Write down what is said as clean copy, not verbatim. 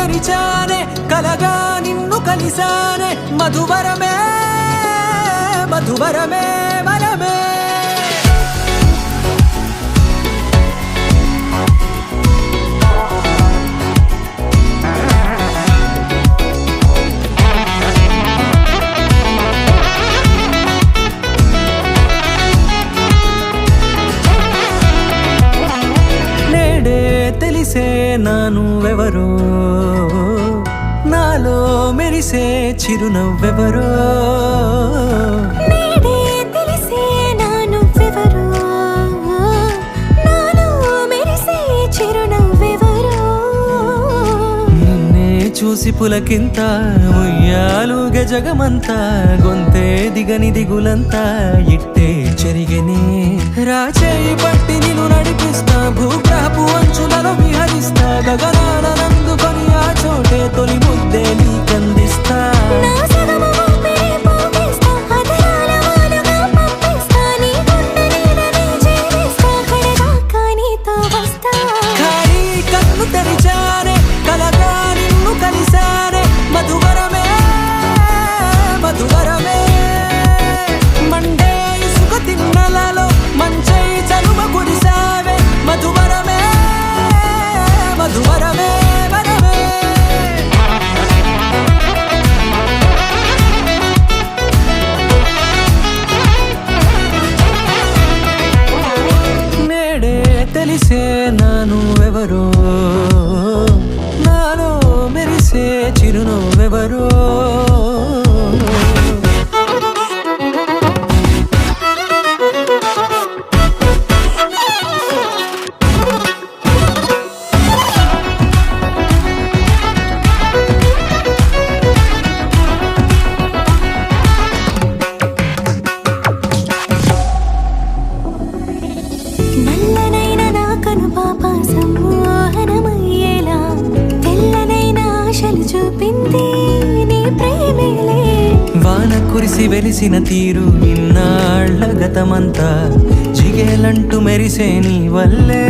తెరిచానే కలగా నిన్ను కలిసానే మధువరమే మధువరమే వరమే తెలిసే నానువెవరో నాలో మెరిసే చిరునవ్వెవరో నేడే తెలిసే నానువెవరో నాలో మెరిసే చిరునవ్వెవరో నిన్నే చూసి పులకింత ఉయ్యాలుగ జగమంతా గొంతే దిగని దిగులంతా ఇట్టే చెరిగనే రాచేయి పట్టి నిన్ను నడిపిస్తా భూగ్రహపు అంచులలో విహరిస్తా గగనాన నందుకొని ఆ చోటే తొలి ముద్దే నీకందిస్తా నా సగము ఊపిరి పోగేస్తా అదరాల వానగా పంపిస్తా నీ గుండె నీడనే చేరేస్తా కడదాకా నీతో వస్తా ఖాళీ కన్ను తెరిచానే కలగా నిన్ను కలిసానే మధువరమే మధువరమే మండే ఇసుక తిన్నలలో మంచై చలువ కురిసావే మధువరమే మధువరమే వరమే నేడే తెలిసే నానువెవరో నాలో మెరిసే చిరునవ్వెవరో నల్లనైన నా కనుపాప సమ్మోహనమయ్యేలా తెల్లనైన ఆశలు చూపింది నీ ప్రేమేలే వాన కురిసి వెలిసిన తీరు ఇన్నాళ్ల గతమంతా జిగేలంటూ మెరిసే నీ వల్లే